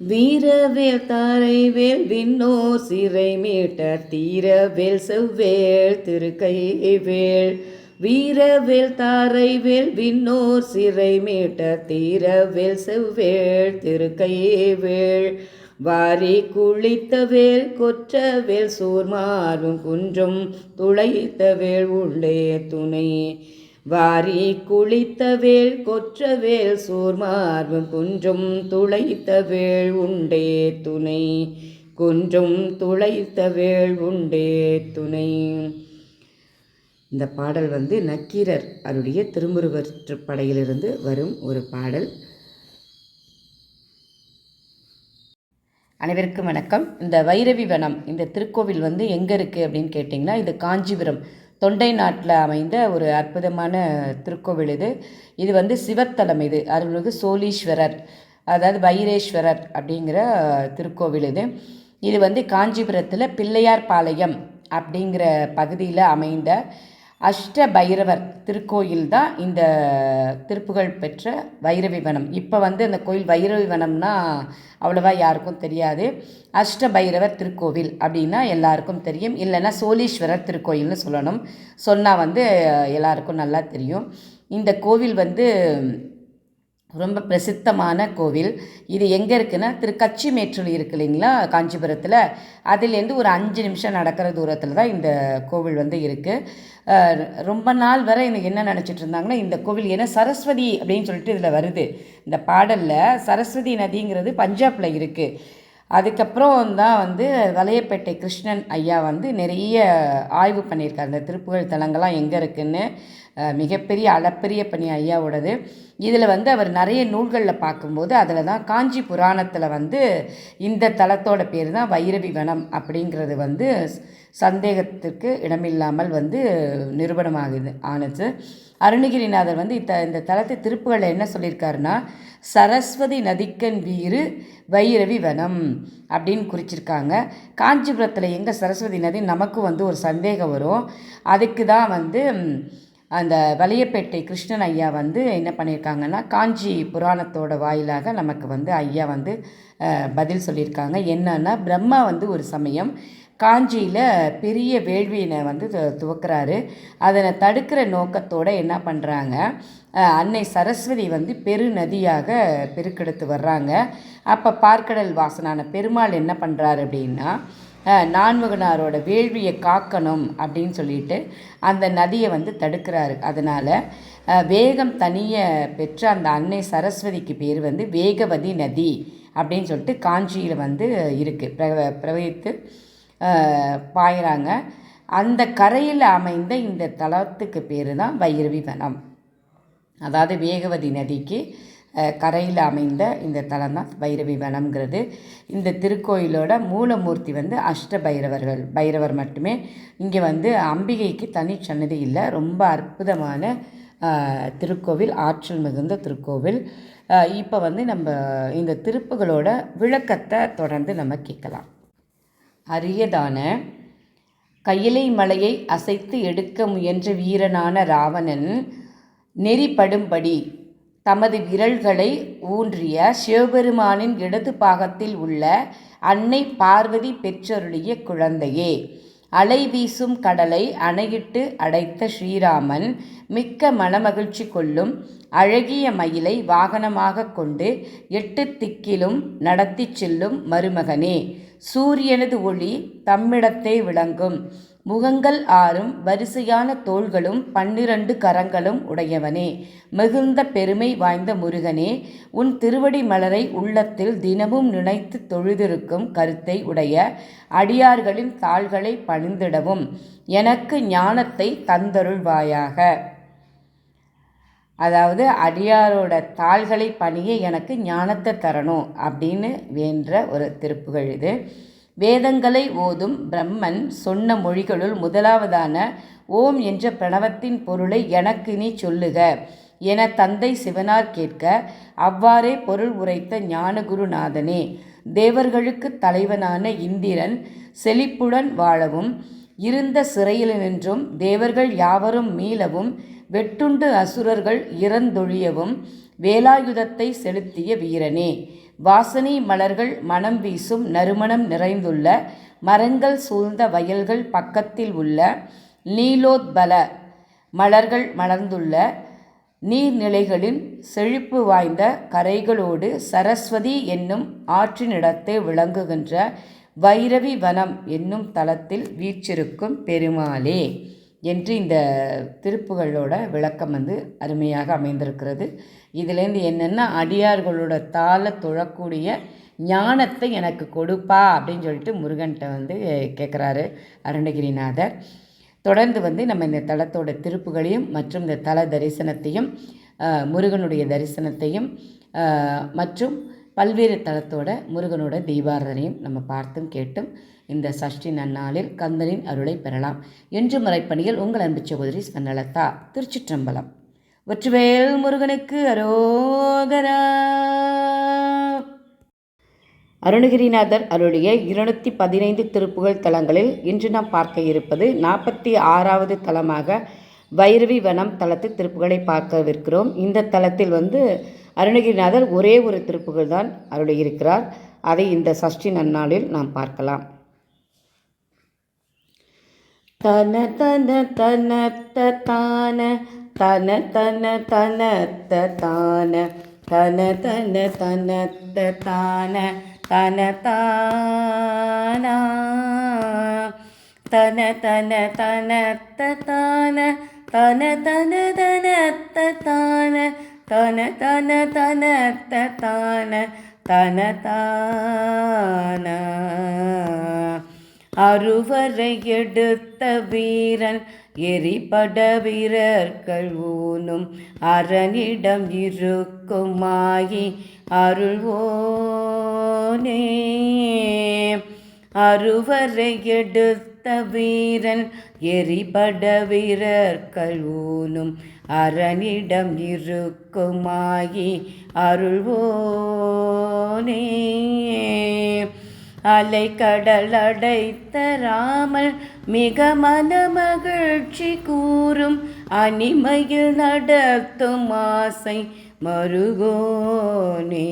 வீரவேல் தாரைவேல் விண்ணோர் சிறை மீட்ட தீரவேல் செவ்வேள் திருக்கைவேள். வீரவேல் தாரைவேல் விண்ணோர் சிறை மீட்ட தீரவேல் செவ்வேள் திருக்கைவேள். வாரி குளித்தவேல் கொற்றவேல் சூர்மார்பும் குன்றும் துளைத்தவேள் உள்ளே துணை. வாரி குளித்தவேல் கொற்றவேல் சூர்மார்பும் குன்றும் துளைத்தவேள் உண்டே துணை. குன்றும் துளைத்தவேள் உண்டே துணை. இந்த பாடல் நக்கீரர் அவருடைய திருமுருகற்படையிலிருந்து வரும் ஒரு பாடல். அனைவருக்கும் வணக்கம். இந்த வைரவி வனம் இந்த திருக்கோவில் எங்கே இருக்குது அப்படின்னு கேட்டிங்கன்னா, இது காஞ்சிபுரம் தொண்டை நாட்டில் அமைந்த ஒரு அற்புதமான திருக்கோவில். இது சிவத்தலம். இது அருள்மிகு சோழீஸ்வரர், அதாவது வைரேஸ்வரர் அப்படிங்கிற திருக்கோவில். இது காஞ்சிபுரத்தில் பிள்ளையார் பாளையம் அப்படிங்கிற பகுதியில் அமைந்த அஷ்ட பைரவர் திருக்கோயில் தான் இந்த திருப்புகழ் பெற்ற வைரவி வனம். இப்போ அந்த கோயில் வைரவி வனம்னா அவ்வளோவா யாருக்கும் தெரியாது. அஷ்ட பைரவர் திருக்கோவில் அப்படின்னா எல்லாருக்கும் தெரியும். இல்லைன்னா சோழீஸ்வரர் திருக்கோயில்னு சொல்லணும். சொன்னால் எல்லாருக்கும் நல்லா தெரியும். இந்த கோவில் ரொம்ப பிரசித்தமான கோவில். இது எங்கே இருக்குன்னா, திருக்கச்சிமேற்றில் இருக்கு இல்லைங்களா, காஞ்சிபுரத்தில். அதுலேருந்து ஒரு 5 நிமிஷம் நடக்கிற தூரத்தில் தான் இந்த கோவில் இருக்குது. ரொம்ப நாள் வரை எனக்கு என்ன நினச்சிட்டு இருந்தாங்கன்னா, இந்த கோவில் ஏன்னா சரஸ்வதி அப்படின்னு சொல்லிட்டு இதில் வருது. இந்த பாடலில் சரஸ்வதி நதிங்கிறது பஞ்சாபில் இருக்குது. அதுக்கப்புறம் தான் வலையப்பேட்டை கிருஷ்ணன் ஐயா நிறைய ஆய்வு பண்ணியிருக்காரு. இந்த திருப்புகழ் தலங்கள்லாம் எங்கே இருக்குதுன்னு மிகப்பெரிய அளப்பெரிய பணி ஐயாவோடது. இதில் அவர் நிறைய நூல்களில் பார்க்கும்போது அதில் தான் காஞ்சி புராணத்தில் இந்த தலத்தோட பேர் தான் வைரவி வனம் அப்படிங்கிறது சந்தேகத்திற்கு இடமில்லாமல் ஆனது. அருணகிரிநாதர் இந்த தலத்தை திருப்புகளில் என்ன சொல்லியிருக்காருன்னா, சரஸ்வதி நதிக்கன் வீறு வைரவி வனம் அப்படின்னு குறிச்சிருக்காங்க. காஞ்சிபுரத்தில் எங்கே சரஸ்வதி நதி நமக்கு ஒரு சந்தேகம் வரும். அதுக்கு தான் அந்த வலையப்பேட்டை கிருஷ்ணன் ஐயா என்ன பண்ணியிருக்காங்கன்னா, காஞ்சி புராணத்தோட வாயிலாக நமக்கு ஐயா பதில் சொல்லியிருக்காங்க. என்னன்னா, பிரம்மா ஒரு சமயம் காஞ்சியில் பெரிய வேள்வியினை துவக்கிறாரு. அதனை தடுக்கிற நோக்கத்தோடு என்ன பண்ணுறாங்க, அன்னை சரஸ்வதி பெரு நதியாக பெருக்கெடுத்து வர்றாங்க. அப்போ பார்க்கடல் வாசனான பெருமாள் என்ன பண்ணுறாரு அப்படின்னா, நான்முகனாரோட வேள்வியை காக்கணும் அப்படின்னு சொல்லிட்டு அந்த நதியை தடுக்கிறாரு. அதனால் வேகம் தனிய பெற்ற அந்த அன்னை சரஸ்வதிக்கு பேர் வேகவதி நதி அப்படின்னு சொல்லிட்டு காஞ்சியில் இருக்குது. பிரவகித்து பாயிறாங்க. அந்த கரையில் அமைந்த இந்த தலத்துக்கு பேர் தான் வைரவி வனம். அதாவது வேகவதி நதிக்கு கரையில் அமைந்த இந்த தலம் தான் வைரவி வனம்ங்கிறது. இந்த திருக்கோயிலோட மூலமூர்த்தி அஷ்ட பைரவர் மட்டுமே. இங்கே அம்பிகைக்கு தனி சன்னதி இல்லை. ரொம்ப அற்புதமான திருக்கோவில், ஆற்றல் மிகுந்த திருக்கோவில். இப்போ நம்ம இந்த திருப்புகளோட விளக்கத்தை தொடர்ந்து நம்ம கேட்கலாம். அரியதான கையிலை மலையை அசைத்து எடுக்க முயன்ற வீரனான ராவணன் நெறிப்படும்படி தமது விரல்களை ஊன்றிய சிவபெருமானின் இடது பாகத்தில் உள்ள அன்னை பார்வதி பெற்றருளிய குழந்தையே. அலை வீசும் கடலை அணையிட்டு அடைத்த ஸ்ரீராமன் மிக்க மனமகிழ்ச்சி கொள்ளும் அழகிய மயிலை வாகனமாக கொண்டு 8 திக்கிலும் நடத்தி செல்லும் மருமகனே. சூரியனது ஒளி தம்மிடத்தே விளங்கும் முகங்கள் 6ம் வரிசையான தோள்களும் 12 கரங்களும் உடையவனே. மிகுந்த பெருமை வாய்ந்த முருகனே, உன் திருவடி மலரை உள்ளத்தில் தினமும் நினைத்து தொழுதிருக்கும் கருத்தை உடைய அடியார்களின் தாள்களை பணிந்திடவும் எனக்கு ஞானத்தை தந்தருள்வாயாக. அதாவது அடியாரோட தாள்களை பணிய எனக்கு ஞானத்தை தரணும் அப்படின்னு வேண்ட ஒரு திருப்புகழ் இது. வேதங்களை ஓதும் பிரம்மன் சொன்ன மொழிகளுள் முதலாவதான ஓம் என்ற பிரணவத்தின் பொருளை எனக்கு நீ சொல்லுக என தந்தை சிவனார் கேட்க, அவ்வாறே பொருள் உரைத்த ஞானகுருநாதனே. தேவர்களுக்கு தலைவனான இந்திரன் செழிப்புடன் வாழவும் இருந்த சிறையினின்றும் தேவர்கள் யாவரும் மீளவும் வெட்டுண்டு அசுரர்கள் இறந்தொழியவும் வேலாயுதத்தை செலுத்திய வீரனே. வாசனை மலர்கள் மனம் வீசும் நறுமணம் நிறைந்துள்ள மரங்கள் சூழ்ந்த வயல்கள் பக்கத்தில் உள்ள நீலோத்பல மலர்கள் மலர்ந்துள்ள நீர்நிலைகளின் செழிப்பு வாய்ந்த கரைகளோடு சரஸ்வதி என்னும் ஆற்றினிடத்தே விளங்குகின்ற வைரவி வனம் என்னும் தலத்தில் வீற்றிருக்கும் பெருமாளே என்று இந்த திருப்புகளோட விளக்கம் அருமையாக அமைந்திருக்கிறது. இதிலேருந்து என்னென்னா, அடியார்களோட தாள தொழக்கூடிய ஞானத்தை எனக்கு கொடுப்பா அப்படின்னு சொல்லிட்டு முருகன்கிட்ட கேட்குறாரு அருணகிரிநாதர். தொடர்ந்து நம்ம இந்த தலத்தோட திருப்புகளையும் மற்றும் இந்த தல தரிசனத்தையும் முருகனுடைய தரிசனத்தையும் மற்றும் பல்வேறு தலத்தோட முருகனோட தீபாரதனையும் நம்ம பார்த்தும் கேட்டும் இந்த சஷ்டி நன்னாளில் கந்தனின் அருளை பெறலாம். என்று முறைப்பணியில் உங்கள் அன்பு சகோதரி ஸ்வர்ணலதா. திருச்சிற்றம்பலம். வெற்றிவேல் முருகனுக்கு அரோகரா. அருணகிரிநாதர் அருளிய 215 திருப்புகழ் தலங்களில் இன்று நாம் பார்க்க இருப்பது 46வது தலமாக வைரவி வனம் தலத்து திருப்புகளை பார்க்கவிருக்கிறோம். இந்த தலத்தில் அருணகிரிநாதர் ஒரே ஒரு திருப்புகள் தான் அருளியிருக்கிறார். அதை இந்த சஷ்டி நன்னாளில் நாம் பார்க்கலாம். தன தன தன தான தன தன தன தான தன தன தன தான தன தானா தன தன தன தான தன தன தன தான தன தன தன தான தன தான. அருவரை எடுத்த வீரன் எரிபட வீரர்கள் ஊனும் அரணிடம் இருக்குமாகி அருள்வோனே. அருவரை எடுத்த வீரன் எரிபட வீரர்கள் ஊனும் அரணிடம் இருக்குமாகி அருள்வோனே. அலை கடல் அடைத்த ராமல் மிக மனமகிழ்ச்சி கூறும் அணிமையில் நடத்தும் ஆசை மருகோனே.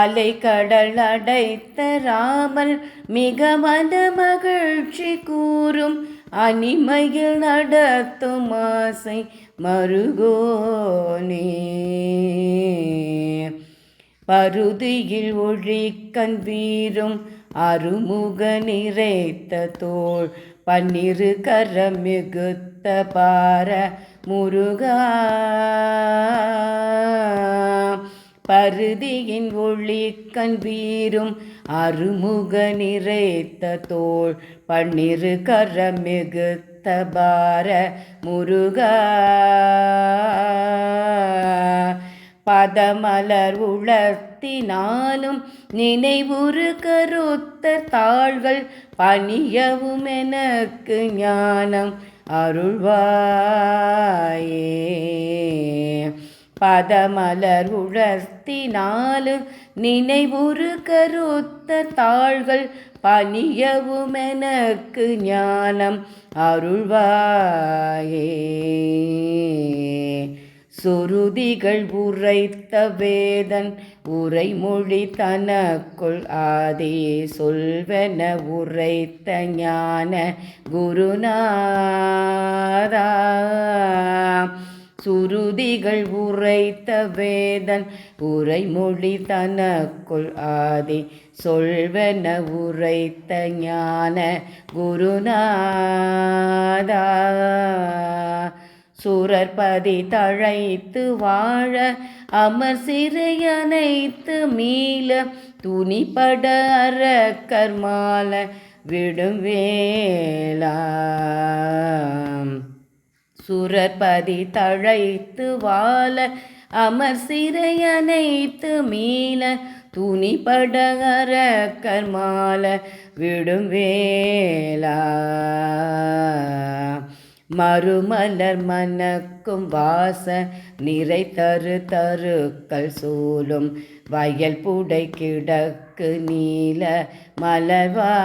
அலை கடல் அடைத்த ராமல் மிக மனமகிழ்ச்சி கூறும் அணிமையில் நடத்தும் ஆசை மருகோனே. பருதியில் ஒழிக்கண் வீரும் அருமுக நிறைத்த தோள் பன்னிரு கரம் மிகுத்த பார முருகா. பருதியின் ஒழிக்கண் வீரும் அருமுக நிறைத்த தோள் பன்னிரு கரம் மிகுத்த பார முருகா. பதமலர் உளத்தினாலும் நினைவுறு கருத்த தாள்கள் பணியவும் எனக்கு ஞானம் அருள்வாயே. பதமலர் உளத்தினாலும் நினைவுறு கருத்த தாள்கள் பணியவும் எனக்கு ஞானம் அருள்வாயே. சுருதிகள் உரைத்த வேதன் உரைமொழி தனக்குள் ஆதி சொல்வென உரைத்த ஞான குருநாதா. சுருதிகள் உரைத்த வேதன் உரைமொழி தனக்குள் ஆதி சொல்வென உரைத்த ஞான குருநாதா. சூரற்பதி தழைத்து வாழ அமர் சிறையனைத்து மீள துணிபட அரக்கர் மால விடும் வேளா. சூரற்பதி தழைத்து வாழ அமர் சிறையனைத்து மீள துணிபட அரக்கர் மால விடும் வேளா. மறுமலர் மணக்கும் வாச நிறை தரு தருக்கள் சூழும் வயல் புடை கிடக்கு நீல மலர்வாவி.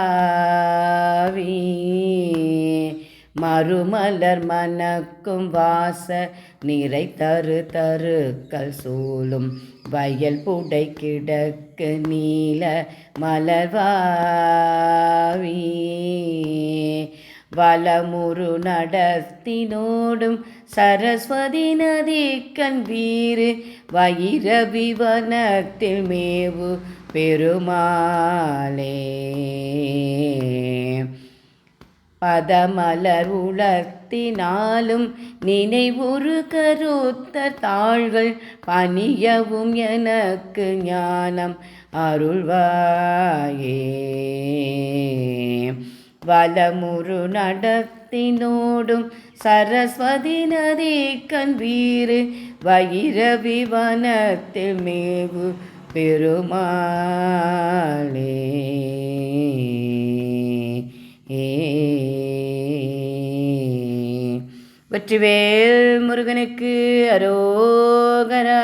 மறுமலர் மணக்கும் வாச நிறை தரு தருக்கள் சூழும் வயல் புடை கிடக்கு நீல மலர்வாவி வளமுறு நடத்தினோடும் சரஸ்வதி நதிக்கண் வீறு வயிரவி வனத்தில் மேவு பெருமாளே பதமலர் உலர்த்தினாலும் நினைவுறு கருத்த தாள்கள் பணியவும் எனக்கு ஞானம் அருள்வாயே வலமுறு நடத்தினோடும் சரஸ்வதி நதிக்கண் வீறு வயிரவி வனத்தில் மேவு பெருமாளே வெற்றிவேல் முருகனுக்கு அரோகரா.